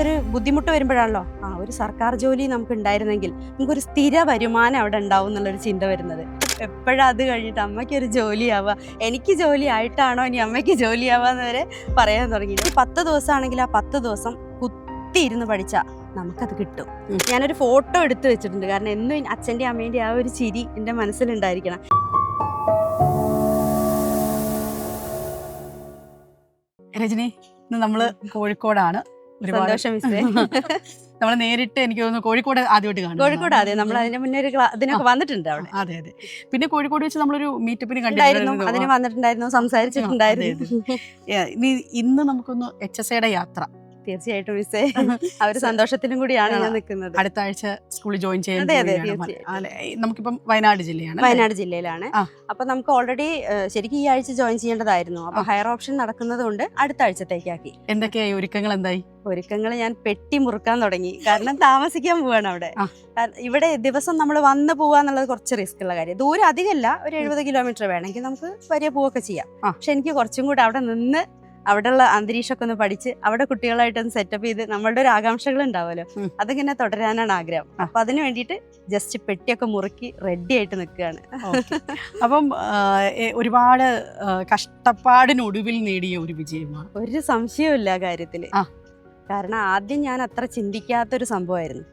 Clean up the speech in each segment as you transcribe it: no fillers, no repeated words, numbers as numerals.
നമുക്കൊരു ബുദ്ധിമുട്ട് വരുമ്പോഴാണല്ലോ ഒരു സർക്കാർ ജോലി നമുക്ക് ഉണ്ടായിരുന്നെങ്കിൽ നമുക്കൊരു സ്ഥിര വരുമാനം അവിടെ ഉണ്ടാവും എന്നുള്ളൊരു ചിന്ത വരുന്നത്. എപ്പോഴും അത് കഴിഞ്ഞിട്ട് അമ്മയ്ക്കൊരു ജോലിയാവുക, എനിക്ക് ജോലി ആയിട്ടാണോ ഇനി അമ്മയ്ക്ക് ജോലിയാവാന്ന് വരെ പറയാൻ തുടങ്ങി. 10 ദിവസമാണെങ്കിൽ ആ 10 ദിവസം കുത്തിയിരുന്ന് പഠിച്ചാൽ നമുക്കത് കിട്ടും. ഞാനൊരു ഫോട്ടോ എടുത്ത് വെച്ചിട്ടുണ്ട്, കാരണം എന്നും അച്ഛൻ്റെ അമ്മേൻ്റെ ആ ഒരു ചിരി എൻ്റെ മനസ്സിലുണ്ടായിരിക്കണം. രജനി, ഇന്ന് നമ്മള് കോഴിക്കോടാണ്. സന്തോഷം മിസ്സേ. നമ്മൾ നേരിട്ട് എനിക്ക് തോന്നുന്നു കോഴിക്കോട് ആദ്യമായിട്ട് കാണും. കോഴിക്കോട് അതെ, നമ്മൾ അതിന്റെ മുന്നേ ഇതിനൊക്കെ വന്നിട്ടുണ്ട് അവിടെ. അതെ അതെ. പിന്നെ കോഴിക്കോട് വെച്ച് നമ്മളൊരു മീറ്റപ്പിന് കണ്ടിട്ടുണ്ടായിരുന്നു, അതിന് വന്നിട്ടുണ്ടായിരുന്നു, സംസാരിച്ചിട്ടുണ്ടായിരുന്നു. ഇന്ന് നമുക്കൊന്ന് HSAയുടെ യാത്ര. തീർച്ചയായിട്ടും മിസ്സേ, ആ ഒരു സന്തോഷത്തിലും കൂടിയാണ് ഞാൻ നിൽക്കുന്നത്. അടുത്ത ആഴ്ച സ്കൂളിൽ ജോയിൻ ചെയ്യാൻ. നമുക്കിപ്പം വയനാട് ജില്ലയിലാണ്. അപ്പൊ നമുക്ക് ഓൾറെഡി ശരിക്കും ഈ ആഴ്ച ജോയിൻ ചെയ്യേണ്ടതായിരുന്നു. അപ്പൊ ഹയർ ഓപ്ഷൻ നടക്കുന്നത് കൊണ്ട് അടുത്ത ആഴ്ചത്തേക്കാക്കി. എന്തൊക്കെയായി ഒരുക്കങ്ങൾ? എന്തായി ഒരുക്കങ്ങൾ? ഞാൻ പെട്ടി മുറുക്കാൻ തുടങ്ങി, കാരണം താമസിക്കാൻ പോവാണ് അവിടെ. ഇവിടെ ദിവസം നമ്മൾ വന്ന് പോവാന്നുള്ളത് കുറച്ച് റിസ്ക് ഉള്ള കാര്യം. ദൂരം അധികമല്ല, ഒരു 70 കിലോമീറ്റർ വേണമെങ്കിൽ നമുക്ക് വരെ പോവൊക്കെ ചെയ്യാം. പക്ഷെ എനിക്ക് കുറച്ചും കൂടെ അവിടെ നിന്ന് അവിടെയുള്ള അന്തരീക്ഷമൊക്കെ ഒന്ന് പഠിച്ച് അവിടെ കുട്ടികളായിട്ടൊന്ന് സെറ്റപ്പ് ചെയ്ത് നമ്മളുടെ ഒരു ആകാംക്ഷകൾ ഉണ്ടാവുമല്ലോ, അതിങ്ങനെ തുടരാനാണ് ആഗ്രഹം. അപ്പൊ അതിന് വേണ്ടിയിട്ട് ജസ്റ്റ് പെട്ടിയൊക്കെ മുറുക്കി റെഡി ആയിട്ട് നിൽക്കുകയാണ്. അപ്പം ഒരുപാട് കഷ്ടപ്പാടിനൊടുവിൽ നേടിയ ഒരു വിജയമാണ്, ഒരു സംശയവും ആ കാര്യത്തില്. കാരണം ആദ്യം ഞാൻ അത്ര ചിന്തിക്കാത്തൊരു സംഭവമായിരുന്നു.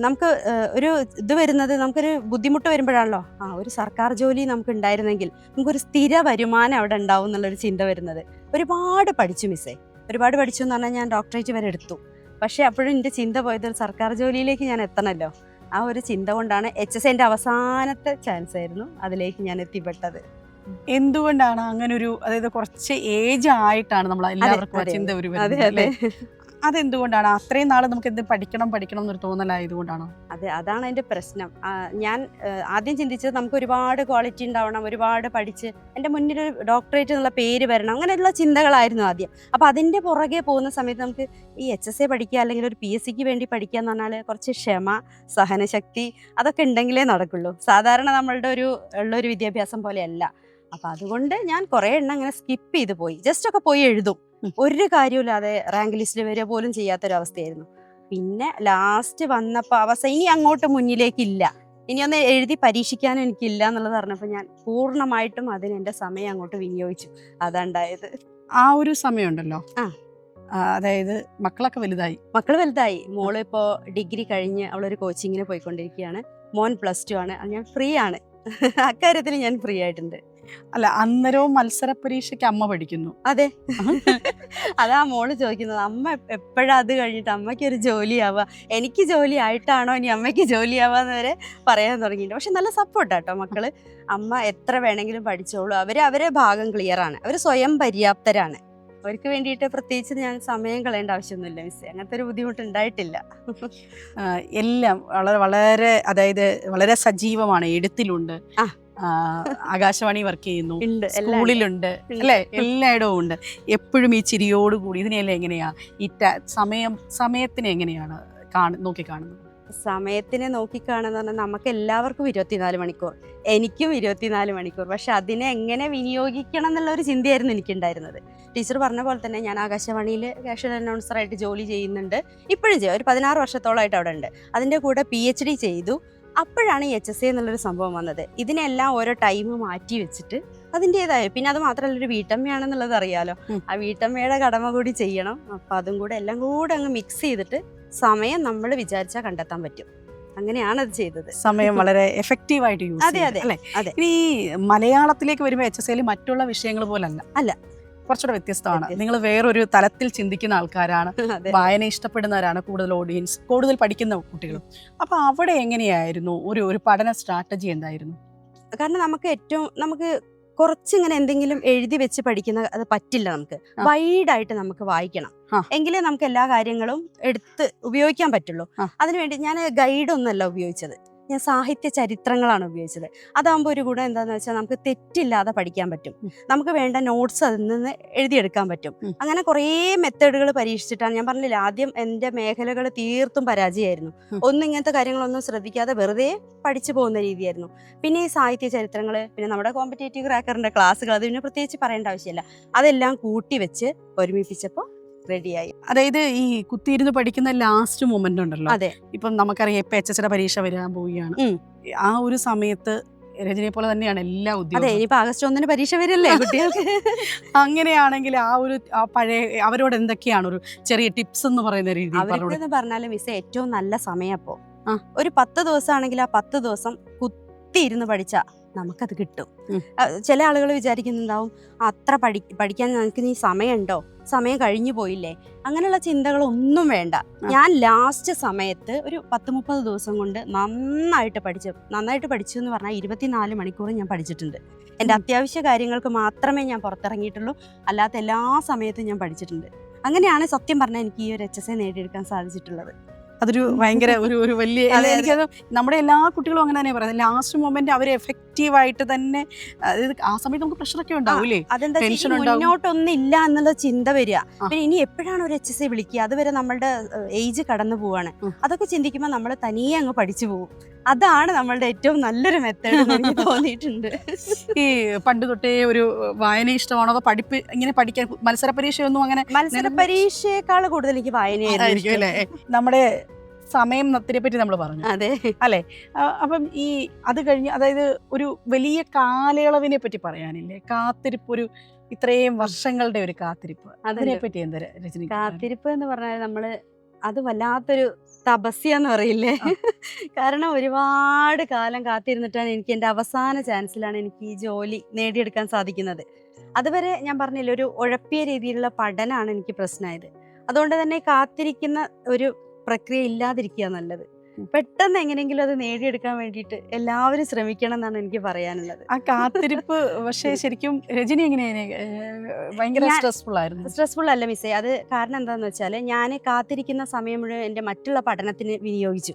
നമുക്ക് ഒരു ഇത് വരുന്നത്, നമുക്കൊരു ബുദ്ധിമുട്ട് വരുമ്പോഴാണല്ലോ ഒരു സർക്കാർ ജോലി നമുക്ക് ഉണ്ടായിരുന്നെങ്കിൽ നമുക്കൊരു സ്ഥിര വരുമാനം അവിടെ ഉണ്ടാവും എന്നുള്ളൊരു ചിന്ത വരുന്നത്. ഒരുപാട് പഠിച്ചു മിസ്സേ, ഒരുപാട് പഠിച്ചു എന്ന് പറഞ്ഞാൽ ഞാൻ ഡോക്ടറേറ്റ് വരെ എടുത്തു. പക്ഷേ അപ്പോഴും എൻ്റെ ചിന്ത പോയത് ഒരു സർക്കാർ ജോലിയിലേക്ക് ഞാൻ എത്തണമല്ലോ. ആ ഒരു ചിന്ത കൊണ്ടാണ് HSAൻ്റെ അവസാനത്തെ ചാൻസ് ആയിരുന്നു അതിലേക്ക് ഞാൻ എത്തിപ്പെട്ടത്. എന്തുകൊണ്ടാണ് അങ്ങനൊരു, അതായത് കുറച്ച് ഏജ് ആയിട്ടാണ് നമ്മൾ എല്ലാവർക്കും ചിന്ത ഒരു അതെന്തുകൊണ്ടാണ്? അത്രയും നാളെ നമുക്ക് എന്ത് പഠിക്കണം എന്നൊരു തോന്നലായതുകൊണ്ടാണോ? അതെ, അതാണ് അതിൻ്റെ പ്രശ്നം. ഞാൻ ആദ്യം ചിന്തിച്ചത് നമുക്ക് ഒരുപാട് ക്വാളിറ്റി ഉണ്ടാവണം, ഒരുപാട് പഠിച്ച് എൻ്റെ മുന്നിലൊരു ഡോക്ടറേറ്റ് എന്നുള്ള പേര് വരണം, അങ്ങനെയുള്ള ചിന്തകളായിരുന്നു ആദ്യം. അപ്പോൾ അതിൻ്റെ പുറകെ പോകുന്ന സമയത്ത് നമുക്ക് ഈ HSA പഠിക്കുക അല്ലെങ്കിൽ ഒരു PSCക്ക് വേണ്ടി പഠിക്കുക എന്ന് പറഞ്ഞാൽ കുറച്ച് ക്ഷമ, സഹനശക്തി അതൊക്കെ ഉണ്ടെങ്കിലേ നടക്കുള്ളൂ. സാധാരണ നമ്മളുടെ ഉള്ളൊരു വിദ്യാഭ്യാസം പോലെയല്ല. അപ്പം അതുകൊണ്ട് ഞാൻ കുറേ എണ്ണം അങ്ങനെ സ്കിപ്പ് ചെയ്ത് പോയി, ജസ്റ്റ് ഒക്കെ പോയി എഴുതും, ഒരു കാര്യമില്ലാതെ റാങ്ക് ലിസ്റ്റിൽ വരിക പോലും ചെയ്യാത്തൊരവസ്ഥയായിരുന്നു. പിന്നെ ലാസ്റ്റ് വന്നപ്പോൾ ഇനി അങ്ങോട്ട് മുന്നിലേക്കില്ല, ഇനി ഒന്ന് എഴുതി പരീക്ഷിക്കാനും എനിക്കില്ല എന്നുള്ളത് പറഞ്ഞപ്പോൾ ഞാൻ പൂർണ്ണമായിട്ടും അതിന് എൻ്റെ സമയം അങ്ങോട്ട് വിനിയോഗിച്ചു. അതാണ്ടായത്. ആ ഒരു സമയമുണ്ടല്ലോ, അതായത് മക്കളൊക്കെ വലുതായി. മക്കൾ വലുതായി. മോള് ഇപ്പോൾ ഡിഗ്രി കഴിഞ്ഞ് അവളൊരു കോച്ചിങ്ങിന് പോയിക്കൊണ്ടിരിക്കുകയാണ്. മോൻ +2 ആണ്. ഞാൻ ഫ്രീ ആണ്, അക്കാര്യത്തിൽ ഞാൻ ഫ്രീ ആയിട്ടുണ്ട്. അല്ല, അന്നേരവും മത്സര പരീക്ഷയ്ക്ക് അമ്മ പഠിക്കുന്നു. അതെ, അതാ മോള് ചോദിക്കുന്നത്, അമ്മ എപ്പോഴാ അത് കഴിഞ്ഞിട്ട് അമ്മയ്ക്കൊരു ജോലിയാവുക, എനിക്ക് ജോലി ആയിട്ടാണോ ഇനി അമ്മയ്ക്ക് ജോലിയാവാന്ന് വരെ പറയാൻ തുടങ്ങിയിട്ടുണ്ട്. പക്ഷെ നല്ല സപ്പോർട്ടാട്ടോ മക്കള്. അമ്മ എത്ര വേണമെങ്കിലും പഠിച്ചോളൂ, അവരെ ഭാഗം ക്ലിയറാണ്, അവർ സ്വയം പര്യാപ്തരാണ്. അവർക്ക് വേണ്ടിയിട്ട് പ്രത്യേകിച്ച് ഞാൻ സമയം കളയേണ്ട ആവശ്യമൊന്നുമില്ല മിസ്സേ, അങ്ങനത്തെ ഒരു ബുദ്ധിമുട്ട് ഉണ്ടായിട്ടില്ല. എല്ലാം വളരെ അതായത് വളരെ സജീവമാണ്. എഴുത്തിലുണ്ട്, ആകാശവാണി വർക്ക് ചെയ്യുന്നു, സ്കൂളിലുണ്ട്, അല്ലേ, എല്ലായിടവും ഉണ്ട്. എപ്പോഴും ഈ ചിരിയോടുകൂടി. ഇതിനെല്ലാം എങ്ങനെയാ ഈ സമയത്തിനെ എങ്ങനെയാണ് നോക്കിക്കാണുന്നത്? സമയത്തിനെ നോക്കിക്കാണെന്ന് പറഞ്ഞാൽ നമുക്ക് എല്ലാവർക്കും 24 മണിക്കൂർ, എനിക്കും 24 മണിക്കൂർ. പക്ഷെ അതിനെ എങ്ങനെ വിനിയോഗിക്കണം എന്നുള്ള ഒരു ചിന്തയായിരുന്നു എനിക്കുണ്ടായിരുന്നത്. ടീച്ചർ പറഞ്ഞ പോലെ തന്നെ ഞാൻ ആകാശവാണിയിൽ കാഷ്വൽ അനൗൺസറായിട്ട് ജോലി ചെയ്യുന്നുണ്ട്, ഇപ്പോഴും ചെയ്യാം, ഒരു 16 വർഷത്തോളമായിട്ട് അവിടെ ഉണ്ട്. അതിൻ്റെ കൂടെ PhD ചെയ്തു. അപ്പോഴാണ് ഈ HSA എന്നുള്ളൊരു സംഭവം വന്നത്. ഇതിനെല്ലാം ഓരോ ടൈം മാറ്റി വെച്ചിട്ട് അതിൻ്റെതായ, പിന്നെ അത് മാത്രമല്ല ഒരു വീട്ടമ്മയാണെന്നുള്ളത് അറിയാലോ, ആ വീട്ടമ്മയുടെ കടമ കൂടി ചെയ്യണം. അപ്പം അതും കൂടെ എല്ലാം കൂടെ അങ്ങ് മിക്സ് ചെയ്തിട്ട് സമയം നമ്മൾ വിചാരിച്ചാൽ കണ്ടെത്താൻ പറ്റും. അങ്ങനെയാണ് അത് ചെയ്തത്. സമയം വളരെ എഫക്റ്റീവായിട്ട് യൂസ്. അതെ അതെ അതെ. ഈ മലയാളത്തിലേക്ക് വരുമ്പോൾ HSAയിൽ മറ്റുള്ള വിഷയങ്ങൾ പോലല്ല, കുറച്ചുകൂടെ വ്യത്യസ്തമാണ്. നിങ്ങൾ വേറൊരു തലത്തിൽ ചിന്തിക്കുന്ന ആൾക്കാരാണ്, വായന ഇഷ്ടപ്പെടുന്നവരാണ്, കൂടുതൽ ഓഡിയൻസ്, കൂടുതൽ പഠിക്കുന്ന കുട്ടികളും. അപ്പൊ അവിടെ എങ്ങനെയായിരുന്നു ഒരു പഠന സ്ട്രാറ്റജി എന്തായിരുന്നു? കാരണം നമുക്ക് കുറച്ചിങ്ങനെ എന്തെങ്കിലും എഴുതി വെച്ച് പഠിക്കുന്ന അത് പറ്റില്ല. നമുക്ക് വൈഡായിട്ട് നമുക്ക് വായിക്കണം, എങ്കിലേ നമുക്ക് എല്ലാ കാര്യങ്ങളും എടുത്ത് ഉപയോഗിക്കാൻ പറ്റുള്ളൂ. അതിനുവേണ്ടി ഞാൻ ഗൈഡൊന്നുമല്ല ഉപയോഗിച്ചത്, ഞാൻ സാഹിത്യ ചരിത്രങ്ങളാണ് ഉപയോഗിച്ചത്. അതാകുമ്പോൾ ഒരു ഗുണം എന്താണെന്ന് വെച്ചാൽ നമുക്ക് തെറ്റില്ലാതെ പഠിക്കാൻ പറ്റും, നമുക്ക് വേണ്ട നോട്ട്സ് അതിൽ നിന്ന് എഴുതിയെടുക്കാൻ പറ്റും. അങ്ങനെ കുറേ മെത്തേഡുകൾ പരീക്ഷിച്ചിട്ടാണ്. ഞാൻ പറഞ്ഞില്ല, ആദ്യം എൻ്റെ മേഖലകൾ തീർത്തും പരാജയമായിരുന്നു. ഒന്നും ഇങ്ങനത്തെ കാര്യങ്ങളൊന്നും ശ്രദ്ധിക്കാതെ വെറുതെ പഠിച്ചു പോകുന്ന രീതിയായിരുന്നു. പിന്നെ ഈ സാഹിത്യ ചരിത്രങ്ങൾ, പിന്നെ നമ്മുടെ കോമ്പറ്റേറ്റീവ് ക്രാക്കറിൻ്റെ ക്ലാസ്സുകൾ, അത് പിന്നെ പ്രത്യേകിച്ച് പറയേണ്ട ആവശ്യമില്ല. അതെല്ലാം കൂട്ടി വെച്ച് ഒരുമിപ്പിച്ചപ്പോൾ റെഡിയായി. അതായത് ഈ കുത്തിയിരുന്ന് പഠിക്കുന്ന ലാസ്റ്റ് മൊമെന്റ് ഉണ്ടല്ലോ, അതെ, ഇപ്പം നമുക്കറിയാം ഇപ്പൊ HSCയുടെ പരീക്ഷ വരാൻ പോവുകയാണ്. ഉം. ആ ഒരു സമയത്ത് രജനിയെ പോലെ തന്നെയാണ് എല്ലാ അതെ, ഉദ്യോഗം. ഇനിയിപ്പോ ആഗസ്റ്റ് 1 പരീക്ഷ വരല്ലേ കുട്ടികൾക്ക്. അങ്ങനെയാണെങ്കിൽ ആ പഴയ അവരോട് എന്തൊക്കെയാണ് ഒരു ചെറിയ ടിപ്സ് എന്ന് പറയുന്ന രീതിയിൽ പറഞ്ഞോളൂ. അവർക്കെന്ന് പറഞ്ഞാല് മിസ്സേ ഏറ്റവും നല്ല സമയം അപ്പോ ആ. ഒരു 10 ദിവസമാണെങ്കിൽ ആ 10 ദിവസം കുത്തിയിരുന്ന് പഠിച്ചാ നമുക്കത് കിട്ടും. ഉം. ചില ആളുകൾ വിചാരിക്കുന്നുണ്ടാവും അത്ര പഠിക്കാൻ നമുക്ക് നീ സമയമുണ്ടോ, സമയം കഴിഞ്ഞു പോയില്ലേ, അങ്ങനെയുള്ള ചിന്തകളൊന്നും വേണ്ട. ഞാൻ ലാസ്റ്റ് സമയത്ത് ഒരു 10-30 ദിവസം കൊണ്ട് നന്നായിട്ട് പഠിച്ചു എന്ന് പറഞ്ഞാൽ 24 മണിക്കൂർ ഞാൻ പഠിച്ചിട്ടുണ്ട്. എൻ്റെ അത്യാവശ്യ കാര്യങ്ങൾക്ക് മാത്രമേ ഞാൻ പുറത്തിറങ്ങിയിട്ടുള്ളൂ, അല്ലാത്ത എല്ലാ സമയത്തും ഞാൻ പഠിച്ചിട്ടുണ്ട്. അങ്ങനെയാണ് സത്യം പറഞ്ഞാൽ എനിക്ക് ഈ ഒരു HSA നേടിയെടുക്കാൻ സാധിച്ചിട്ടുള്ളത്. അതൊരു ഭയങ്കര ഒരു വലിയ അതെ. എനിക്കത് നമ്മുടെ എല്ലാ കുട്ടികളും അങ്ങനെ തന്നെ പറയുന്നത്. ലാസ്റ്റ് മൊമെന്റ് അവർ എഫക്റ്റീവായിട്ട് തന്നെ, അതായത് ആ സമയത്ത് നമുക്ക് പ്രഷറൊക്കെ ഉണ്ടാവൂലേ, അതെന്താ ടെൻഷൻ ഉണ്ടാവും. മുന്നോട്ടൊന്നും ഇല്ല എന്നുള്ള ചിന്ത വരിക. ആ. പിന്നെ ഇനി എപ്പോഴാണ് ഒരു HSA വിളിക്കുക, അതുവരെ നമ്മളുടെ ഏജ് കടന്നു പോവാണ്. അതൊക്കെ ചിന്തിക്കുമ്പോൾ നമ്മൾ തനിയെ അങ്ങ് പഠിച്ചു പോകും. അതാണ് നമ്മളുടെ ഏറ്റവും നല്ലൊരു മെത്തേഡ് എനിക്ക് തോന്നിയിട്ടുണ്ട്. ഈ പണ്ട് തൊട്ടേ ഒരു വായന ഇഷ്ടമാണോ, അതോ പഠിപ്പ് ഇങ്ങനെ പഠിക്കാൻ മത്സര പരീക്ഷയൊന്നും അങ്ങനെ മത്സര പരീക്ഷയെക്കാൾ കൂടുതൽ എനിക്ക് വായനയായിരുന്നു ആയിരിക്കും അല്ലേ? നമ്മുടെ സമയം നത്തിനെ പറ്റി നമ്മൾ പറഞ്ഞു അതെ, അല്ലെ? അപ്പം ഈ അത് കഴിഞ്ഞ്, അതായത് ഒരു വലിയ കാലയളവിനെ പറ്റി പറയാനില്ലേ, കാത്തിരിപ്പ്, ഒരു ഇത്രയും വർഷങ്ങളുടെ ഒരു കാത്തിരിപ്പ്, അതിനെ പറ്റി എന്താ രജനി? കാത്തിരിപ്പ് എന്ന് പറഞ്ഞാൽ നമ്മള് അത് വല്ലാത്തൊരു തപസ്യാന്ന് പറയില്ലേ. കാരണം ഒരുപാട് കാലം കാത്തിരുന്നിട്ടാണ് എനിക്ക് എൻ്റെ അവസാന ചാൻസിലാണ് എനിക്ക് ഈ ജോലി നേടിയെടുക്കാൻ സാധിക്കുന്നത്. അതുവരെ ഞാൻ പറഞ്ഞില്ല, ഒരു ഉഴപ്പിയ രീതിയിലുള്ള പഠനമാണ് എനിക്ക് പ്രശ്നമായത്. അതുകൊണ്ട് തന്നെ കാത്തിരിക്കുന്ന ഒരു പ്രക്രിയ ഇല്ലാതിരിക്കുക നല്ലത്. പെട്ടെന്ന് എങ്ങനെയെങ്കിലും അത് നേടിയെടുക്കാൻ വേണ്ടിയിട്ട് എല്ലാവരും ശ്രമിക്കണം എന്നാണ് എനിക്ക് പറയാനുള്ളത്. ആ കാത്തിരിപ്പ് പക്ഷേ ശരിക്കും രജനി എങ്ങനെയാണ്, ഭയങ്കര സ്ട്രെസ്ഫുൾ ആയിരുന്നു? സ്ട്രെസ്ഫുൾ അല്ല മിസ്സേ. അത് കാരണം എന്താണെന്ന് വെച്ചാൽ ഞാൻ കാത്തിരിക്കുന്ന സമയം മുഴുവൻ എൻ്റെ മറ്റുള്ള പഠനത്തിന് വിനിയോഗിച്ചു.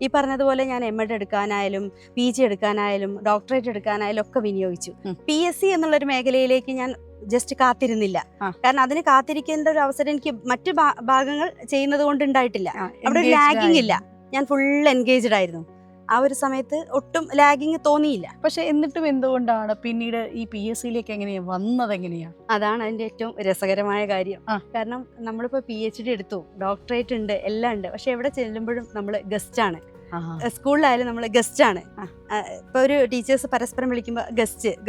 ഈ പറഞ്ഞതുപോലെ ഞാൻ MEd എടുക്കാനായാലും PG എടുക്കാനായാലും ഡോക്ടറേറ്റ് എടുക്കാനായാലും ഒക്കെ വിനിയോഗിച്ചു. PSC എന്നുള്ളൊരു മേഖലയിലേക്ക് ഞാൻ ജസ്റ്റ് കാത്തിരുന്നില്ല. കാരണം അതിന് കാത്തിരിക്കേണ്ട ഒരു അവസരം എനിക്ക് മറ്റു ഭാഗങ്ങൾ ചെയ്യുന്നത് കൊണ്ട് ഉണ്ടായിട്ടില്ല. അവിടെ ഒരു ലാഗിങ് ഇല്ല, ഞാൻ ഫുൾ എൻഗേജ്ഡ് ആയിരുന്നു. ആ ഒരു സമയത്ത് ഒട്ടും ലാഗിങ് തോന്നിയില്ല. പക്ഷെ എന്നിട്ടും എന്തുകൊണ്ടാണ് പിന്നീട് ഈ PSCയിലേക്ക് എങ്ങനെയാ വന്നത്? എങ്ങനെയാണ്? അതാണ് അതിന്റെ ഏറ്റവും രസകരമായ കാര്യം. കാരണം നമ്മളിപ്പോ PhD എടുത്തു, ഡോക്ടറേറ്റ് ഉണ്ട്, എല്ലാം ഉണ്ട്, പക്ഷെ എവിടെ ചെല്ലുമ്പോഴും നമ്മൾ ഗസ്റ്റ് ആണ്. സ്കൂളിലായാലും നമ്മൾ ഗസ്റ്റ് ആണ്. ഇപ്പൊ ഒരു ടീച്ചേഴ്സ് പരസ്പരം വിളിക്കുമ്പോൾ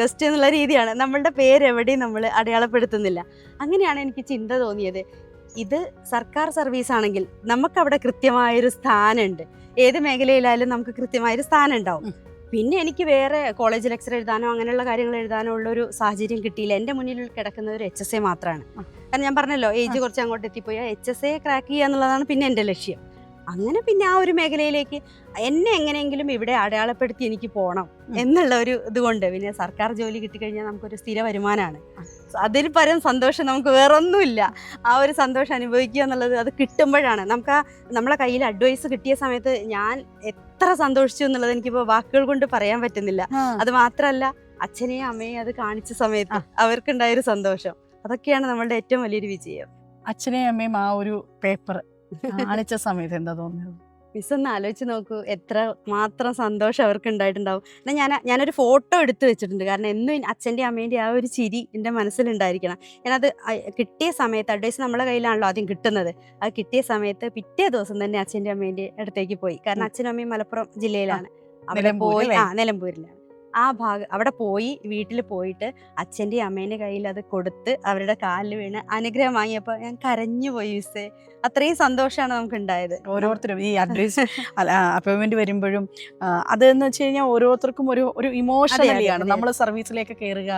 ഗസ്റ്റ് എന്നുള്ള രീതിയാണ്. നമ്മളുടെ പേര് എവിടെയും നമ്മൾ അടയാളപ്പെടുത്തുന്നില്ല. അങ്ങനെയാണ് എനിക്ക് ചിന്ത തോന്നിയത്. ഇത് സർക്കാർ സർവീസ് ആണെങ്കിൽ നമുക്കവിടെ കൃത്യമായൊരു സ്ഥാനമുണ്ട്. ഏത് മേഖലയിലായാലും നമുക്ക് കൃത്യമായൊരു സ്ഥാനം ഉണ്ടാവും. പിന്നെ എനിക്ക് വേറെ കോളേജ് ലെക്ചർ എഴുതാനോ അങ്ങനെയുള്ള കാര്യങ്ങൾ എഴുതാനോ ഉള്ളൊരു സാഹചര്യം കിട്ടിയില്ല. എൻ്റെ മുന്നിൽ കിടക്കുന്ന ഒരു HSA മാത്രമാണ്. കാരണം ഞാൻ പറഞ്ഞല്ലോ, ഏജ് കുറച്ച് അങ്ങോട്ട് എത്തിപ്പോയി HSA ക്രാക്ക് ചെയ്യുക എന്നുള്ളതാണ് പിന്നെ എൻ്റെ ലക്ഷ്യം. അങ്ങനെ പിന്നെ ആ ഒരു മേഖലയിലേക്ക് എന്നെ എങ്ങനെയെങ്കിലും ഇവിടെ അടയാളപ്പെടുത്തി എനിക്ക് പോകണം എന്നുള്ള ഒരു ഇതുകൊണ്ട് പിന്നെ സർക്കാർ ജോലി കിട്ടിക്കഴിഞ്ഞാൽ നമുക്കൊരു സ്ഥിര വരുമാനമാണ്. അതിൽ പരം സന്തോഷം നമുക്ക് വേറൊന്നുമില്ല. ആ ഒരു സന്തോഷം അനുഭവിക്കുക എന്നുള്ളത് അത് കിട്ടുമ്പോഴാണ്. നമുക്ക് നമ്മളെ കയ്യിൽ അഡ്വൈസ് കിട്ടിയ സമയത്ത് ഞാൻ എത്ര സന്തോഷിച്ചു എന്നുള്ളത് എനിക്കിപ്പോൾ വാക്കുകൾ കൊണ്ട് പറയാൻ പറ്റുന്നില്ല. അത് മാത്രമല്ല, അച്ഛനെയും അമ്മയെയും അത് കാണിച്ച സമയത്ത് അവർക്കുണ്ടായൊരു സന്തോഷം, അതൊക്കെയാണ് നമ്മളുടെ ഏറ്റവും വലിയൊരു വിജയം. അച്ഛനെയും അമ്മയും ആ ഒരു പേപ്പർ കാണിച്ച സമയത്ത് എന്താ തോന്നിയത്? മിസ് ഒന്ന് ആലോചിച്ച് നോക്കൂ, എത്ര മാത്രം സന്തോഷം അവർക്ക് ഉണ്ടായിട്ടുണ്ടാവും. എന്നാൽ ഞാനൊരു ഫോട്ടോ എടുത്തു വെച്ചിട്ടുണ്ട്. കാരണം എന്നും അച്ഛൻ്റെ അമ്മേൻ്റെ ആ ഒരു ചിരി എൻ്റെ മനസ്സിലുണ്ടായിരിക്കണം. ഞാനത് കിട്ടിയ സമയത്ത്, അഡ്വൈസ് നമ്മളെ കയ്യിലാണല്ലോ ആദ്യം കിട്ടുന്നത്, അത് കിട്ടിയ സമയത്ത് പിറ്റേ ദിവസം തന്നെ അച്ഛൻ്റെ അമ്മേൻ്റെ അടുത്തേക്ക് പോയി. കാരണം അച്ഛനും അമ്മയും മലപ്പുറം ജില്ലയിലാണ്. അവിടെ പോയി, നിലമ്പൂരിലാണ്. ആ ഭാഗം അവിടെ പോയി, വീട്ടിൽ പോയിട്ട് അച്ഛൻ്റെയും അമ്മേൻ്റെ കയ്യിൽ അത് കൊടുത്ത് അവരുടെ കാലിൽ വീണ് അനുഗ്രഹം വാങ്ങിയപ്പോൾ ഞാൻ കരഞ്ഞു പോയി മിസ്സേ. അത്രയും സന്തോഷമാണ് നമുക്ക് ഉണ്ടായത്. ഓരോരുത്തരും ഈ അഡ്വൈസ് അപ്പോയിൻമെന്റ് വരുമ്പോഴും അതെന്ന് വെച്ച് കഴിഞ്ഞാൽ ഓരോരുത്തർക്കും ഒരു ഇമോഷണലിയാണ് നമ്മൾ സർവീസിലേക്ക് കയറുക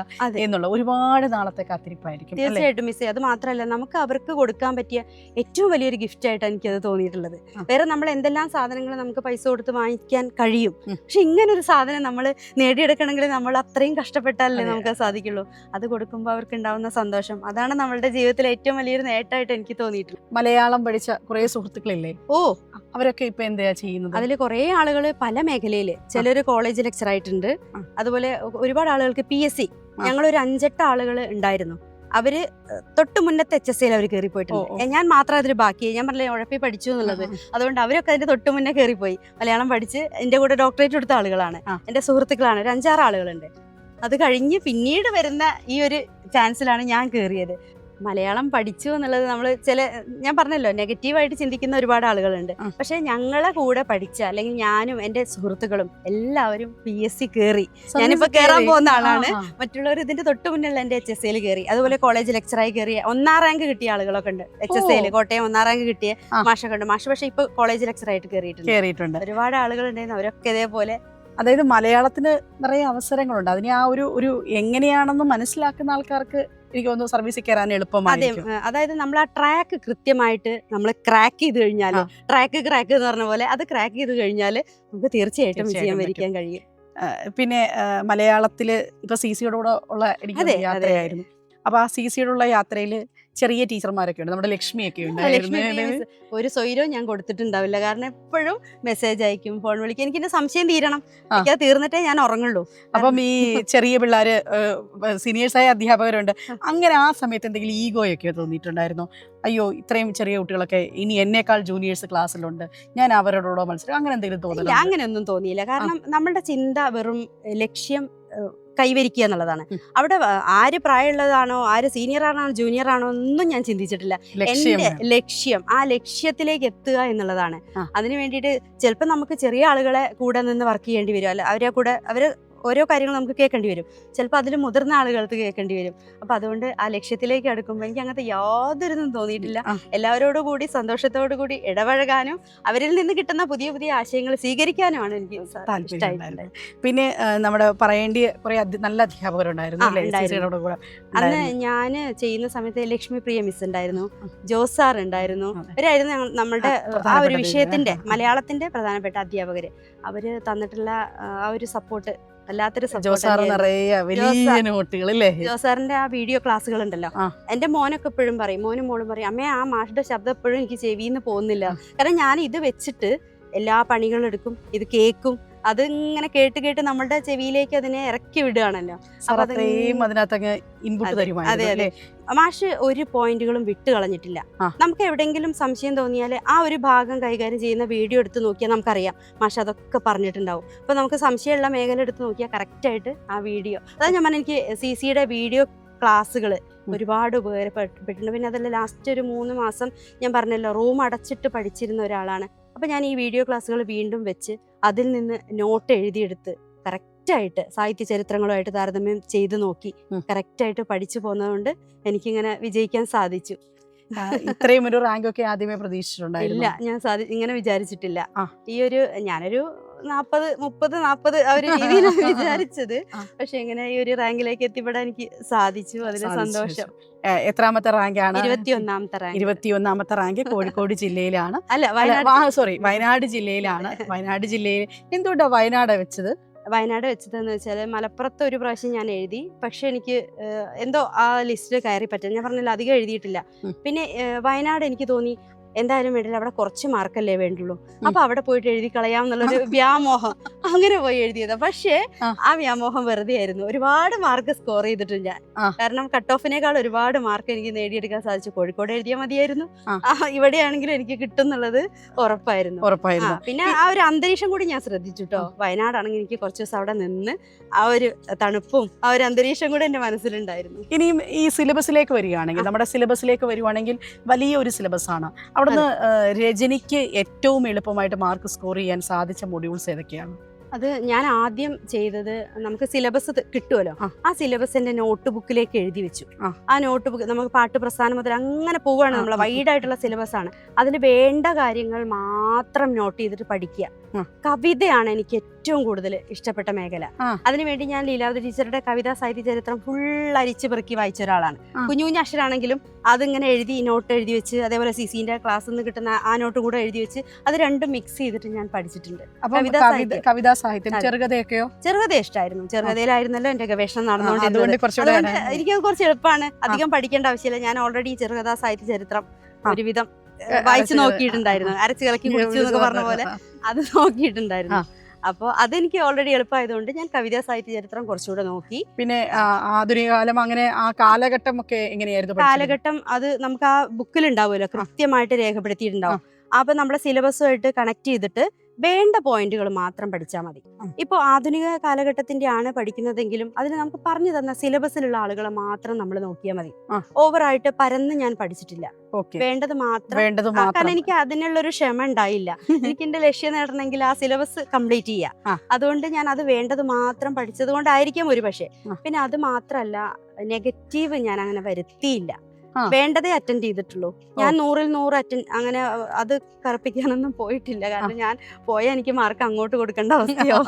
എന്നുള്ള ഒരുപാട് നാളത്തെ കാത്തിരിപ്പായിരിക്കും. തീർച്ചയായിട്ടും മിസ്സേ. അത് മാത്രമല്ല, നമുക്ക് അവർക്ക് കൊടുക്കാൻ പറ്റിയ ഏറ്റവും വലിയൊരു ഗിഫ്റ്റ് ആയിട്ടാണ് എനിക്കത് തോന്നിയിട്ടുള്ളത്. വേറെ നമ്മൾ എന്തെല്ലാം സാധനങ്ങൾ നമുക്ക് പൈസ കൊടുത്ത് വാങ്ങിക്കാൻ കഴിയും, പക്ഷെ ഇങ്ങനൊരു സാധനം നമ്മൾ നേടിയെടുക്കണമെങ്കിൽ നമ്മൾ അത്രയും കഷ്ടപ്പെട്ടാലല്ലേ നമുക്ക് സാധിക്കുള്ളൂ. അത് കൊടുക്കുമ്പോൾ അവർക്ക് ഉണ്ടാവുന്ന സന്തോഷം, അതാണ് നമ്മളുടെ ജീവിതത്തിലെ ഏറ്റവും വലിയൊരു നേട്ടമായിട്ട് എനിക്ക് തോന്നിയിട്ടുള്ളത്. മലയാളം പഠിച്ച കുറെ സുഹൃത്തുക്കളില്ലേ? അവരൊക്കെ ഇപ്പൊ എന്താ ചെയ്യുന്നത്? അതിൽ കുറെ ആളുകൾ പല മേഖലയില്, ചിലര് കോളേജ് ലെക്ചർ ആയിട്ടുണ്ട്. അതുപോലെ ഒരുപാട് ആളുകൾക്ക് PSC, ഞങ്ങളൊരു 5-8 ആളുകൾ ഉണ്ടായിരുന്നു. അവര് തൊട്ട് മുന്നത്തെ HSAയിൽ അവർ കയറിപ്പോയിട്ടുണ്ട്. ഞാൻ മാത്രം അതിൽ ബാക്കി, ഞാൻ പറഞ്ഞില്ലേ ഉഴപ്പി പഠിച്ചു എന്നുള്ളത്, അതുകൊണ്ട് അവരൊക്കെ അതിന്റെ തൊട്ട് മുന്നേ കയറിപ്പോയി. മലയാളം പഠിച്ച് എൻ്റെ കൂടെ ഡോക്ടറേറ്റ് എടുത്ത ആളുകളാണ്, എൻ്റെ സുഹൃത്തുക്കളാണ്. ഒരു 5-6 ആളുകളുണ്ട്. അത് കഴിഞ്ഞ് പിന്നീട് വരുന്ന ഈ ഒരു ചാൻസിലാണ് ഞാൻ കയറിയത്. മലയാളം പഠിച്ചു എന്നുള്ളത് നമ്മൾ ഞാൻ പറഞ്ഞല്ലോ നെഗറ്റീവായിട്ട് ചിന്തിക്കുന്ന ഒരുപാട് ആളുകളുണ്ട്. പക്ഷെ ഞങ്ങളെ കൂടെ പഠിച്ച അല്ലെങ്കിൽ ഞാനും എൻ്റെ സുഹൃത്തുക്കളും എല്ലാവരും PSC കയറി. ഞാനിപ്പോ കയറാൻ പോകുന്ന ആളാണ്. മറ്റുള്ളവർ ഇതിന്റെ തൊട്ട് മുന്നിലുള്ള എൻ്റെ HSL കയറി. അതുപോലെ കോളേജ് ലെക്ചറായി കയറിയ 1ാം റാങ്ക് കിട്ടിയ ആളുകളൊക്കെ ഉണ്ട്. HSL കോട്ടയം 1ാം റാങ്ക് കിട്ടിയ മാഷൊക്കെ ഉണ്ട്. മാഷ് പക്ഷെ ഇപ്പൊ കോളേജ് ലെക്ചറായിട്ട് കയറിയിട്ടുണ്ട്. ഒരുപാട് ആളുകൾ ഉണ്ടായിരുന്നു. അവരൊക്കെ ഇതേപോലെ, അതായത് മലയാളത്തിന് നിറയെ അവസരങ്ങളുണ്ട്. അതിനെ ആ ഒരു എങ്ങനെയാണെന്ന് മനസ്സിലാക്കുന്ന ആൾക്കാർക്ക് എനിക്ക് തോന്നുന്നു സർവീസിൽ കയറാൻ എളുപ്പമായിരിക്കും. അതായത് നമ്മൾ ആ ട്രാക്ക് കൃത്യമായിട്ട് നമ്മൾ ക്രാക്ക് ചെയ്ത് കഴിഞ്ഞാൽ, ട്രാക്ക് എന്ന് പറഞ്ഞ പോലെ അത് ക്രാക്ക് ചെയ്ത് കഴിഞ്ഞാൽ നമുക്ക് തീർച്ചയായിട്ടും വിജയം വരിക്കാൻ കഴിയും. പിന്നെ മലയാളത്തില് ഇപ്പൊ CCയോടുകൂടെ ഉള്ള എനിക്ക് യാത്രയായിരുന്നു. അപ്പൊ ആ CCയോടുള്ള യാത്രയിൽ ചെറിയ ടീച്ചർമാരൊക്കെ ഉണ്ട്. നമ്മുടെ ലക്ഷ്മിയൊക്കെ ഉണ്ട്. ഒരു സ്വൈരവും ഞാൻ കൊടുത്തിട്ടുണ്ടാവില്ല. കാരണം എപ്പോഴും മെസ്സേജ് അയക്കും, ഫോൺ വിളിക്കും. എനിക്ക് എന്റെ സംശയം തീരണം. എനിക്കത് തീർന്നിട്ടേ ഞാൻ ഉറങ്ങുള്ളൂ. അപ്പം ഈ ചെറിയ പിള്ളേര് സീനിയേഴ്സായ അധ്യാപകരുണ്ട്. അങ്ങനെ ആ സമയത്ത് എന്തെങ്കിലും ഈഗോയൊക്കെ തോന്നിയിട്ടുണ്ടായിരുന്നോ? അയ്യോ, ഇത്രയും ചെറിയ കുട്ടികളൊക്കെ ഇനി എന്നേക്കാൾ ജൂനിയേഴ്സ് ക്ലാസ്സിലുണ്ട്, ഞാൻ അവരോടോ മത്സരം, അങ്ങനെ എന്തെങ്കിലും തോന്നില്ല? അങ്ങനെയൊന്നും തോന്നിയില്ല. കാരണം നമ്മളുടെ ചിന്ത വെറും ലക്ഷ്യം കൈവരിക്കുക എന്നുള്ളതാണ്. അവിടെ ആര് പ്രായമുള്ളതാണോ, ആര് സീനിയർ ആണോ ജൂനിയർ ആണോ ഒന്നും ഞാൻ ചിന്തിച്ചിട്ടില്ല. എന്റെ ലക്ഷ്യം ആ ലക്ഷ്യത്തിലേക്ക് എത്തുക എന്നുള്ളതാണ്. അതിനു വേണ്ടിയിട്ട് ചിലപ്പോൾ നമുക്ക് ചെറിയ ആളുകളെ കൂടെ നിന്ന് വർക്ക് ചെയ്യേണ്ടി വരും. അല്ല, അവരെ ഓരോ കാര്യങ്ങൾ നമുക്ക് കേൾക്കേണ്ടി വരും. ചിലപ്പോൾ അതിൽ മുതിർന്ന ആളുകൾക്ക് കേൾക്കേണ്ടി വരും. അപ്പം അതുകൊണ്ട് ആ ലക്ഷ്യത്തിലേക്ക് അടുക്കുമ്പോൾ എനിക്ക് അങ്ങനത്തെ യാതൊരിതും തോന്നിയിട്ടില്ല. എല്ലാവരോടും കൂടി സന്തോഷത്തോടു കൂടി ഇടപഴകാനും അവരിൽ നിന്ന് കിട്ടുന്ന പുതിയ പുതിയ ആശയങ്ങൾ സ്വീകരിക്കാനുമാണ് എനിക്ക് താല്പര്യം. പിന്നെ നമ്മുടെ പറയേണ്ട കുറെ നല്ല അധ്യാപകരുണ്ടായിരുന്നു. അന്ന് ഞാൻ ചെയ്യുന്ന സമയത്ത് ലക്ഷ്മി പ്രിയ മിസ് ഉണ്ടായിരുന്നു, ജോസ് സാർ ഉണ്ടായിരുന്നു. അവരായിരുന്നു നമ്മളുടെ ആ ഒരു വിഷയത്തിന്റെ മലയാളത്തിന്റെ പ്രധാനപ്പെട്ട അധ്യാപകര്. അവര് തന്നിട്ടുള്ള ആ ഒരു സപ്പോർട്ട് വല്ലാത്തൊരു ജോസാറിന്റെ ആ വീഡിയോ ക്ലാസ്സുകൾ ഉണ്ടല്ലോ. എന്റെ മോനൊക്കെ എപ്പോഴും പറയും, മോനും മോളും പറയും, അമ്മേ ആ മാഷിന്റെ ശബ്ദം എപ്പോഴും എനിക്ക് ചെവിന്ന് പോകുന്നില്ല. കാരണം ഞാൻ ഇത് വെച്ചിട്ട് എല്ലാ പണികളും എടുക്കും, ഇത് കേൾക്കും, അതിങ്ങനെ കേട്ട് നമ്മളുടെ ചെവിയിലേക്ക് അതിനെ ഇറക്കി വിടുകയാണല്ലോ. അതെ അതെ, മാഷ് ഒരു പോയിന്റുകളും വിട്ട് കളഞ്ഞിട്ടില്ല. നമുക്ക് എവിടെയെങ്കിലും സംശയം തോന്നിയാൽ ആ ഒരു ഭാഗം കൈകാര്യം ചെയ്യുന്ന വീഡിയോ എടുത്ത് നോക്കിയാൽ നമുക്കറിയാം മാഷ് അതൊക്കെ പറഞ്ഞിട്ടുണ്ടാവും. അപ്പൊ നമുക്ക് സംശയമുള്ള മേഖല എടുത്ത് നോക്കിയാൽ കറക്റ്റായിട്ട് ആ വീഡിയോ, അതായത് ഞാൻ പറഞ്ഞ എനിക്ക് CCയുടെ വീഡിയോ ക്ലാസ്സുകൾ ഒരുപാട് ഉപകാരപ്പെട്ടിട്ടുണ്ട്. പിന്നെ അതല്ല, ലാസ്റ്റ് ഒരു 3 മാസം ഞാൻ പറഞ്ഞല്ലോ റൂം അടച്ചിട്ട് പഠിച്ചിരുന്ന ഒരാളാണ്. അപ്പം ഞാൻ ഈ വീഡിയോ ക്ലാസ്സുകൾ വീണ്ടും വെച്ച് അതിൽ നിന്ന് നോട്ട് എഴുതിയെടുത്ത് കറക്റ്റായിട്ട് സാഹിത്യ ചരിത്രങ്ങളുമായിട്ട് താരതമ്യം ചെയ്ത് നോക്കി കറക്റ്റായിട്ട് പഠിച്ചു പോകുന്നതുകൊണ്ട് എനിക്കിങ്ങനെ വിജയിക്കാൻ സാധിച്ചു. ഇത്രയും ഒരു റാങ്ക് ഒക്കെ ആദ്യമേ പ്രതീക്ഷിച്ചിട്ടുണ്ടായില്ല. ഞാൻ ഇങ്ങനെ വിചാരിച്ചിട്ടില്ല. ഈ ഒരു ഞാനൊരു 40 ആ ഒരു രീതിയിലാണ് വിചാരിച്ചത്. പക്ഷെ ഇങ്ങനെ ഈ ഒരു റാങ്കിലേക്ക് എത്തിപ്പെടാൻ എനിക്ക് സാധിച്ചു. അതിന് സന്തോഷം. എത്രാമത്തെ റാങ്കാണ്? 21ാമത്തെ റാങ്ക് കോഴിക്കോട് ജില്ലയിലാണ്. വയനാട് ജില്ലയിലാണ്. വയനാട് ജില്ലയിൽ എന്തുകൊണ്ടാണ് വയനാട് വെച്ചത്? വയനാട് വെച്ചതെന്ന് വെച്ചാൽ മലപ്പുറത്ത് ഒരു പ്രാവശ്യം ഞാൻ എഴുതി, പക്ഷെ എനിക്ക് എന്തോ ആ ലിസ്റ്റിൽ കയറി പറ്റില്ല. ഞാൻ പറഞ്ഞില്ല, അധികം എഴുതിയിട്ടില്ല. പിന്നെ വയനാട് എനിക്ക് തോന്നി എന്തായാലും വേണ്ടില്ല, അവിടെ കുറച്ച് മാർക്കല്ലേ വേണ്ടുള്ളൂ, അപ്പൊ അവിടെ പോയിട്ട് എഴുതി കളയാം എന്നുള്ളൊരു വ്യാമോഹം, അങ്ങനെ പോയി എഴുതിയതാ. പക്ഷേ ആ വ്യാമോഹം വെറുതെ ആയിരുന്നു. ഒരുപാട് മാർക്ക് സ്കോർ ചെയ്തിട്ടുണ്ട് ഞാൻ. കാരണം കട്ട് ഓഫിനേക്കാൾ ഒരുപാട് മാർക്ക് എനിക്ക് നേടിയെടുക്കാൻ സാധിച്ചു. കോഴിക്കോട് എഴുതിയാൽ മതിയായിരുന്നു, ഇവിടെയാണെങ്കിലും എനിക്ക് കിട്ടും എന്നുള്ളത് ഉറപ്പായിരുന്നു. പിന്നെ ആ ഒരു അന്തരീക്ഷം കൂടി ഞാൻ ശ്രദ്ധിച്ചു കേട്ടോ. വയനാടാണെങ്കിൽ എനിക്ക് കുറച്ച് ദിവസം അവിടെ നിന്ന് ആ ഒരു തണുപ്പും ആ ഒരു അന്തരീക്ഷം കൂടെ എന്റെ മനസ്സിലുണ്ടായിരുന്നു. ഇനിയും ഈ സിലബസിലേക്ക് വരികയാണെങ്കിൽ, നമ്മുടെ സിലബസിലേക്ക് വരുവാണെങ്കിൽ വലിയൊരു സിലബസ് ആണ്. അവിടുന്ന് രജനിക്ക് ഏറ്റവും എളുപ്പമായിട്ട് മാർക്ക് സ്കോർ ചെയ്യാൻ സാധിച്ച മൊഡ്യൂൾസ് ഏതൊക്കെയാണ്? അത് ഞാൻ ആദ്യം ചെയ്തത്, നമുക്ക് സിലബസ് കിട്ടുമല്ലോ, ആ സിലബസിന്റെ നോട്ട് ബുക്കിലേക്ക് എഴുതി വെച്ചു. ആ നോട്ട് ബുക്ക് നമുക്ക് പാട്ട് പ്രസ്ഥാനം മുതൽ അങ്ങനെ പോവുകയാണ്. നമ്മൾ വൈഡായിട്ടുള്ള സിലബസ് ആണ്. അതിൽ വേണ്ട കാര്യങ്ങൾ മാത്രം നോട്ട് ചെയ്തിട്ട് പഠിക്കുക. കവിതയാണ് എനിക്ക് ഏറ്റവും കൂടുതൽ ഇഷ്ടപ്പെട്ട മേഖല. അതിനുവേണ്ടി ഞാൻ ലീലാവതി ടീച്ചറുടെ കവിതാ സാഹിത്യ ചരിത്രം ഫുൾ അരിച്ചു പെറുക്കി വായിച്ച ഒരാളാണ്. കുഞ്ഞു കുഞ്ഞു അക്ഷരാണെങ്കിലും അതിങ്ങനെ എഴുതി നോട്ട് എഴുതി വെച്ച്, അതേപോലെ CCന്റെ ക്ലാസ്സിൽ നിന്ന് കിട്ടുന്ന ആ നോട്ട് കൂടെ എഴുതി വെച്ച് അത് രണ്ടും മിക്സ് ചെയ്തിട്ട് ഞാൻ പഠിച്ചിട്ടുണ്ട്. കവിതാ സാഹിത്യം, ചെറുകഥയൊക്കെയോ? ചെറുകഥ ഇഷ്ടമായിരുന്നു. ചെറുകഥയിലായിരുന്നല്ലോ എന്റെ ഗവേഷണം നടന്നുകൊണ്ടിരുന്നത്. എനിക്കത് കുറച്ച് എളുപ്പമാണ്, അധികം പഠിക്കേണ്ട ആവശ്യമില്ല. ഞാൻ ഓൾറെഡി ചെറുകഥാ സാഹിത്യ ചരിത്രം ഒരുവിധം വായിച്ചു നോക്കിയിട്ടുണ്ടായിരുന്നു. അരച്ചു കലക്കി കുടിച്ചു എന്നൊക്കെ പറഞ്ഞ പോലെ അത് നോക്കിയിട്ടുണ്ടായിരുന്നു. അപ്പോൾ അതെനിക്ക് ഓൾറെഡി എളുപ്പമായതുകൊണ്ട് ഞാൻ കവിതാ സാഹിത്യ ചരിത്രം കുറച്ചുകൂടെ നോക്കി. പിന്നെ ആധുനിക കാലം, അങ്ങനെ ആ കാലഘട്ടം ഒക്കെ എങ്ങനെയായിരുന്നു? കാലഘട്ടം അത് നമുക്ക് ആ ബുക്കിൽ ഉണ്ടാവുമല്ലോ, കൃത്യമായിട്ട് രേഖപ്പെടുത്തിയിട്ടുണ്ടാവും. അപ്പൊ നമ്മുടെ സിലബസുമായിട്ട് കണക്ട് ചെയ്തിട്ട് വേണ്ട പോയിന്റുകൾ മാത്രം പഠിച്ചാൽ മതി. ഇപ്പോൾ ആധുനിക കാലഘട്ടത്തിന്റെ ആണ് പഠിക്കുന്നതെങ്കിലും അതിന് നമുക്ക് പറഞ്ഞു തന്ന സിലബസിലുള്ള ആളുകളെ മാത്രം നമ്മൾ നോക്കിയാൽ മതി. ഓവറായിട്ട് പരന്ന് ഞാൻ പഠിച്ചിട്ടില്ല. വേണ്ടത് മാത്രം. കാരണം എനിക്ക് അതിനുള്ളൊരു ക്ഷമ ഉണ്ടായില്ല. എനിക്ക് എന്റെ ലക്ഷ്യം നേടണമെങ്കിൽ ആ സിലബസ് കംപ്ലീറ്റ് ചെയ്യാം. അതുകൊണ്ട് ഞാൻ അത് വേണ്ടത് മാത്രം പഠിച്ചത് കൊണ്ടായിരിക്കും ഒരു പക്ഷേ. പിന്നെ അത് മാത്രല്ല, നെഗറ്റീവ് ഞാൻ അങ്ങനെ വരുത്തിയില്ല. വേണ്ടതേ അറ്റൻഡ് ചെയ്തിട്ടുള്ളൂ. ഞാൻ 100-ൽ 100 അറ്റൻഡ് അങ്ങനെ അത് കറപ്പിക്കാനൊന്നും പോയിട്ടില്ല. കാരണം ഞാൻ പോയാൽ എനിക്ക് മാർക്ക് അങ്ങോട്ട് കൊടുക്കേണ്ട അവസ്ഥയോ.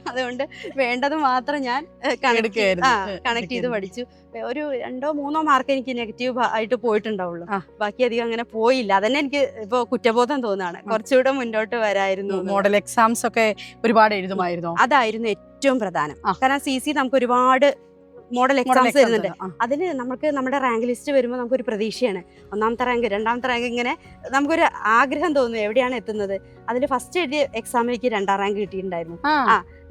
അതുകൊണ്ട് വേണ്ടത് മാത്രം ഞാൻ കണക്ട് ചെയ്ത് പഠിച്ചു. ഒരു 2-3 മാർക്ക് എനിക്ക് നെഗറ്റീവ് ആയിട്ട് പോയിട്ടുണ്ടാവുള്ളൂ. ബാക്കി അധികം അങ്ങനെ പോയില്ല. അതന്നെ എനിക്ക് ഇപ്പൊ കുറ്റബോധം തോന്നുകയാണ്. കുറച്ചുകൂടെ മുന്നോട്ട് വരായിരുന്നു. മോഡൽ എക്സാംസ് ഒക്കെ ഒരുപാട് എഴുതുമായിരുന്നു. അതായിരുന്നു ഏറ്റവും പ്രധാനം. കാരണം CC നമുക്ക് ഒരുപാട് മോഡൽ എക്സാംസ് വരുന്നുണ്ട്. അതിന് നമുക്ക് നമ്മുടെ റാങ്ക് ലിസ്റ്റ് വരുമ്പോൾ നമുക്കൊരു പ്രതീക്ഷയാണ്. 1ാമത്തെ റാങ്ക്, 2ാമത്തെ റാങ്ക്, ഇങ്ങനെ നമുക്കൊരു ആഗ്രഹം തോന്നുന്നു എവിടെയാണ് എത്തുന്നത്. അതിൽ ഫസ്റ്റ് എഴുതിയ എക്സാമിലേക്ക് 2ാം റാങ്ക് കിട്ടിയിട്ടുണ്ടായിരുന്നു.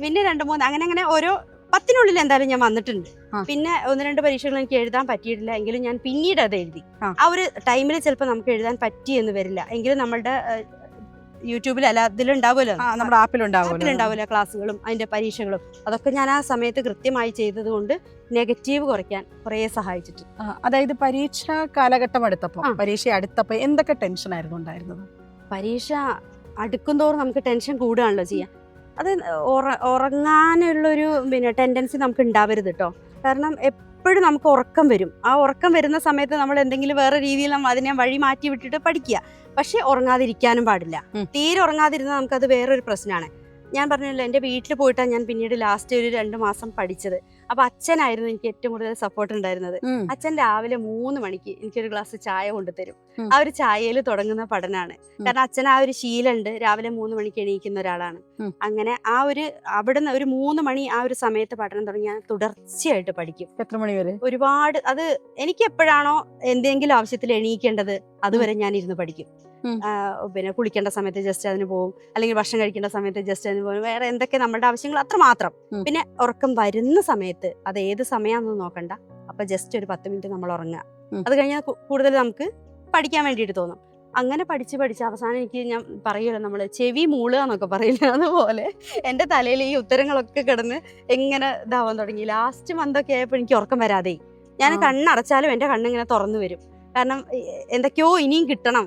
പിന്നെ 2-3 അങ്ങനെ ഓരോ 10-നുള്ളിൽ എന്തായാലും ഞാൻ വന്നിട്ടുണ്ട്. പിന്നെ 1-2 പരീക്ഷകൾ എനിക്ക് എഴുതാൻ പറ്റിയിട്ടില്ല. എങ്കിലും ഞാൻ പിന്നീട് അത് എഴുതി. ആ ഒരു ടൈമിൽ ചിലപ്പോൾ നമുക്ക് എഴുതാൻ പറ്റിയെന്ന് വരില്ല. എങ്കിലും നമ്മളുടെ യൂട്യൂബിലല്ല അതിലുണ്ടാവുമല്ലോ, നമ്മുടെ ആപ്പിലുണ്ടാവുമല്ലോ ക്ലാസ്സുകളും അതിന്റെ പരീക്ഷകളും. അതൊക്കെ ഞാൻ ആ സമയത്ത് കൃത്യമായി ചെയ്തത് കൊണ്ട് നെഗറ്റീവ് കുറയ്ക്കാൻ കുറേ സഹായിച്ചിട്ടുണ്ട്. അതായത് പരീക്ഷ കാലഘട്ടം പരീക്ഷ അടുത്തപ്പോ എന്തൊക്കെ ടെൻഷൻ ആയിരുന്നു ഉണ്ടായിരുന്നത്? പരീക്ഷ അടുക്കും തോറും നമുക്ക് ടെൻഷൻ കൂടുകയാണല്ലോ ചെയ്യാൻ. അത് ഉറങ്ങാനുള്ളൊരു ടെൻഡൻസി നമുക്ക് ഉണ്ടാവരുത് കേട്ടോ. കാരണം എപ്പോഴും നമുക്ക് ഉറക്കം വരും. ആ ഉറക്കം വരുന്ന സമയത്ത് നമ്മൾ എന്തെങ്കിലും വേറെ രീതിയിൽ അതിനെ വഴി മാറ്റി വിട്ടിട്ട് പഠിക്കുക. പക്ഷെ ഉറങ്ങാതിരിക്കാനും പാടില്ല. തീരെ ഉറങ്ങാതിരുന്നാൽ നമുക്കത് വേറൊരു പ്രശ്നമാണ്. ഞാൻ പറഞ്ഞല്ലോ, എൻ്റെ വീട്ടിൽ പോയിട്ടാണ് ഞാൻ പിന്നീട് ലാസ്റ്റ് ഒരു 2 മാസം പഠിച്ചത്. അപ്പൊ അച്ഛനായിരുന്നു എനിക്ക് ഏറ്റവും കൂടുതൽ സപ്പോർട്ട് ഉണ്ടായിരുന്നത്. അച്ഛൻ രാവിലെ 3 മണിക്ക് എനിക്കൊരു ഗ്ലാസ് ചായ കൊണ്ടുതരും. ആ ഒരു ചായയിൽ തുടങ്ങുന്ന പഠനമാണ്. കാരണം അച്ഛൻ ആ ഒരു ശീലമുണ്ട്, രാവിലെ 3 മണിക്ക് എണീക്കുന്ന ഒരാളാണ്. അങ്ങനെ ആ ഒരു അവിടുന്ന് ഒരു 3 മണി ആ ഒരു സമയത്ത് പഠനം തുടങ്ങി ഞാൻ തുടർച്ചയായിട്ട് പഠിക്കും. എത്ര മണി വരെ? ഒരുപാട്. അത് എനിക്ക് എപ്പോഴാണോ എന്തെങ്കിലും ആവശ്യത്തിൽ എണീക്കേണ്ടത് അതുവരെ ഞാൻ ഇരുന്ന് പഠിക്കും. പിന്നെ കുളിക്കേണ്ട സമയത്ത് ജസ്റ്റ് അതിന് പോകും, അല്ലെങ്കിൽ ഭക്ഷണം കഴിക്കേണ്ട സമയത്ത് ജസ്റ്റ് അതിന് പോകും. വേറെ എന്തൊക്കെ നമ്മുടെ ആവശ്യങ്ങൾ അത്ര മാത്രം. പിന്നെ ഉറക്കം വരുന്ന സമയത്ത് അത് ഏത് സമയമാണെന്ന് നോക്കണ്ട. അപ്പൊ ജസ്റ്റ് ഒരു 10 മിനിറ്റ് നമ്മൾ ഉറങ്ങുക. അത് കഴിഞ്ഞാൽ കൂടുതൽ നമുക്ക് പഠിക്കാൻ വേണ്ടിയിട്ട് തോന്നും. അങ്ങനെ പഠിച്ച് അവസാനം എനിക്ക്, ഞാൻ പറയുമല്ലോ, നമ്മള് ചെവി മൂളുക എന്നൊക്കെ പറയില്ല, അതുപോലെ എൻ്റെ തലയിൽ ഈ ഉത്തരങ്ങളൊക്കെ കിടന്ന് എങ്ങനെ ഇതാവാൻ തുടങ്ങി. ലാസ്റ്റ് മന്തൊക്കെ ആയപ്പോൾ എനിക്ക് ഉറക്കം വരാതെ ഞാൻ കണ്ണടച്ചാലും എൻ്റെ കണ്ണിങ്ങനെ തുറന്നു വരും. കാരണം എന്തൊക്കെയോ ഇനിയും കിട്ടണം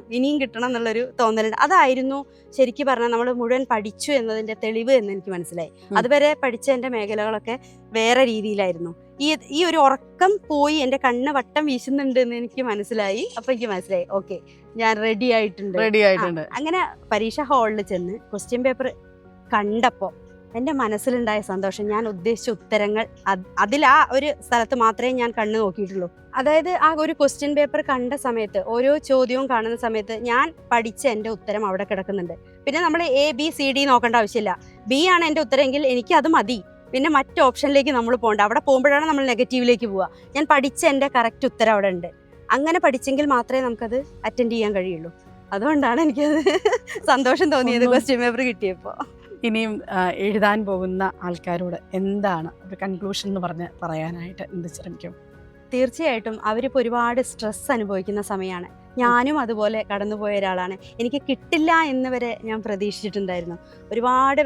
എന്നുള്ളൊരു തോന്നലുണ്ട്. അതായിരുന്നു ശരിക്കും പറഞ്ഞാൽ നമ്മൾ മുഴുവൻ പഠിച്ചു എന്നതിൻ്റെ തെളിവ് എന്ന് എനിക്ക് മനസ്സിലായി. അതുവരെ പഠിച്ച എൻ്റെ മേഖലകളൊക്കെ വേറെ രീതിയിലായിരുന്നു. ഈ ഒരു ഉറക്കം പോയി എൻ്റെ കണ്ണ് വട്ടം വീശുന്നുണ്ട് എന്ന് എനിക്ക് മനസ്സിലായി. അപ്പൊ എനിക്ക് മനസ്സിലായി, ഓക്കെ, ഞാൻ റെഡി ആയിട്ടുണ്ട്. അങ്ങനെ പരീക്ഷാ ഹാളിൽ ചെന്ന് ക്വസ്റ്റ്യൻ പേപ്പർ കണ്ടപ്പോൾ എൻ്റെ മനസ്സിലുണ്ടായ സന്തോഷം, ഞാൻ ഉദ്ദേശിച്ച ഉത്തരങ്ങൾ അതിൽ ആ ഒരു സ്ഥലത്ത് മാത്രമേ ഞാൻ കണ്ണ് നോക്കിയിട്ടുള്ളൂ. അതായത് ആ ഒരു ക്വസ്റ്റ്യൻ പേപ്പർ കണ്ട സമയത്ത്, ഓരോ ചോദ്യവും കാണുന്ന സമയത്ത് ഞാൻ പഠിച്ച എൻ്റെ ഉത്തരം അവിടെ കിടക്കുന്നുണ്ട്. പിന്നെ നമ്മൾ ABCD നോക്കേണ്ട ആവശ്യമില്ല. B ആണ് എൻ്റെ ഉത്തരമെങ്കിൽ എനിക്ക് അത് മതി. പിന്നെ മറ്റ് ഓപ്ഷനിലേക്ക് നമ്മൾ പോകണ്ട. അവിടെ പോകുമ്പോഴാണ് നമ്മൾ നെഗറ്റീവിലേക്ക് പോവുക. ഞാൻ പഠിച്ച എൻ്റെ കറക്റ്റ് ഉത്തരം അവിടെ ഉണ്ട്. അങ്ങനെ പഠിച്ചെങ്കിൽ മാത്രമേ നമുക്കത് അറ്റൻഡ് ചെയ്യാൻ കഴിയുള്ളൂ. അതുകൊണ്ടാണ് എനിക്കത് സന്തോഷം തോന്നിയത് ക്വസ്റ്റ്യൻ പേപ്പർ കിട്ടിയപ്പോൾ. ഇനിയും എഴുതാൻ പോകുന്ന ആൾക്കാരോട് എന്താണ് ഒരു കൺക്ലൂഷൻ എന്ന് പറയാനായിട്ട് എന്ത് ശ്രമിക്കും? തീർച്ചയായിട്ടും അവരിപ്പോൾ ഒരുപാട് സ്ട്രെസ് അനുഭവിക്കുന്ന സമയമാണ്. ഞാനും അതുപോലെ കടന്നുപോയ ഒരാളാണ്. എനിക്ക് കിട്ടില്ല എന്ന് വരെ ഞാൻ പ്രതീക്ഷിച്ചിട്ടുണ്ടായിരുന്നു. ഒരുപാട്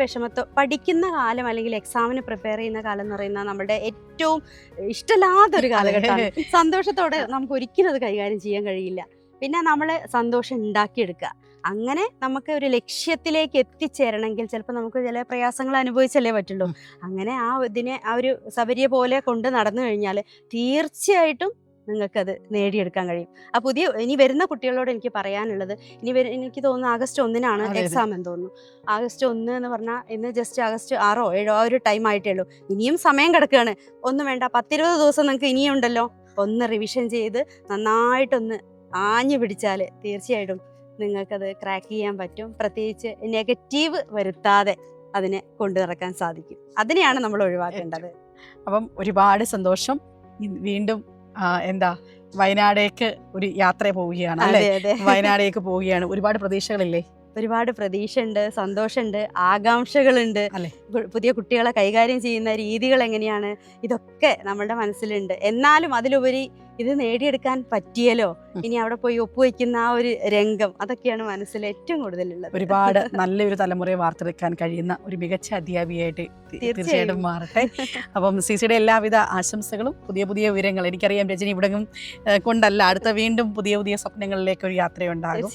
പഠിക്കുന്ന കാലം അല്ലെങ്കിൽ എക്സാമിന് പ്രിപ്പയർ ചെയ്യുന്ന കാലം എന്ന് പറയുന്നത് നമ്മുടെ ഏറ്റവും ഇഷ്ടമില്ലാത്തൊരു കാലഘട്ടമാണ്. സന്തോഷത്തോടെ നമുക്ക് ഒരിക്കലും അത് കൈകാര്യം ചെയ്യാൻ കഴിയില്ല. പിന്നെ നമ്മൾ സന്തോഷം ഉണ്ടാക്കിയെടുക്കുക. അങ്ങനെ നമുക്ക് ഒരു ലക്ഷ്യത്തിലേക്ക് എത്തിച്ചേരണമെങ്കിൽ ചിലപ്പോൾ നമുക്ക് ചില പ്രയാസങ്ങൾ അനുഭവിച്ചല്ലേ പറ്റുള്ളൂ. അങ്ങനെ ആ ഒരു സബരിയെ പോലെ കൊണ്ട് നടന്നു കഴിഞ്ഞാൽ തീർച്ചയായിട്ടും നിങ്ങൾക്കത് നേടിയെടുക്കാൻ കഴിയും. ഇനി വരുന്ന കുട്ടികളോട് എനിക്ക് പറയാനുള്ളത്, എനിക്ക് തോന്നുന്നു ആഗസ്റ്റ് 1-നാണ് എക്സാം എന്ന് തോന്നുന്നു. ആഗസ്റ്റ് 1 എന്ന് പറഞ്ഞാൽ ഇന്ന് ജസ്റ്റ് ആഗസ്റ്റ് 6-ഓ 7-ഓ ആ ഒരു ടൈം ആയിട്ടേ ഉള്ളൂ. ഇനിയും സമയം കിടക്കുകയാണ്. ഒന്നും വേണ്ട, 10-20 ദിവസം നിങ്ങൾക്ക് ഇനിയും ഉണ്ടല്ലോ. ഒന്ന് റിവിഷൻ ചെയ്ത് നന്നായിട്ടൊന്ന് ആഞ്ഞു പിടിച്ചാൽ തീർച്ചയായിട്ടും നിങ്ങൾക്കത് ക്രാക്ക് ചെയ്യാൻ പറ്റും. പ്രത്യേകിച്ച് നെഗറ്റീവ് വരുത്താതെ അതിനെ കൊണ്ടു നടക്കാൻ സാധിക്കും. അതിനെയാണ് നമ്മൾ ഒഴിവാക്കേണ്ടത്. അപ്പം ഒരുപാട് സന്തോഷം. വീണ്ടും വയനാടേക്ക് ഒരു യാത്ര പോവുകയാണ് അല്ലേ? വയനാടേക്ക് പോവുകയാണ്. ഒരുപാട് പ്രതീക്ഷകളില്ലേ? ഒരുപാട് പ്രതീക്ഷയുണ്ട്, സന്തോഷമുണ്ട്, ആകാംക്ഷകളുണ്ട്. പുതിയ കുട്ടികളെ കൈകാര്യം ചെയ്യുന്ന രീതികൾ എങ്ങനെയാണ്, ഇതൊക്കെ നമ്മുടെ മനസ്സിലുണ്ട്. എന്നാലും അതിലുപരി ഇത് നേടിയെടുക്കാൻ പറ്റിയല്ലോ, ഇനി അവിടെ പോയി ഒപ്പുവെക്കുന്ന ആ ഒരു രംഗം, അതൊക്കെയാണ് മനസ്സിൽ ഏറ്റവും കൂടുതലുള്ളത്. ഒരുപാട് നല്ലൊരു തലമുറയെ വാർത്തെടുക്കാൻ കഴിയുന്ന ഒരു മികച്ച അധ്യാപികയായിട്ട് തീർച്ചയായിട്ടും മാറട്ടെ. അപ്പം സിസിയുടെ എല്ലാവിധ ആശംസകളും. പുതിയ പുതിയ വിവരങ്ങൾ എനിക്കറിയാം രജനി ഇവിടെയും കൊണ്ടല്ല, അടുത്ത വീണ്ടും പുതിയ പുതിയ സ്വപ്നങ്ങളിലേക്ക് ഒരു യാത്രയുണ്ടാകും.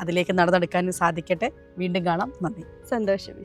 അതിലേക്ക് നടന്നെടുക്കാനും സാധിക്കട്ടെ. വീണ്ടും കാണാം. നന്ദി. സന്തോഷം.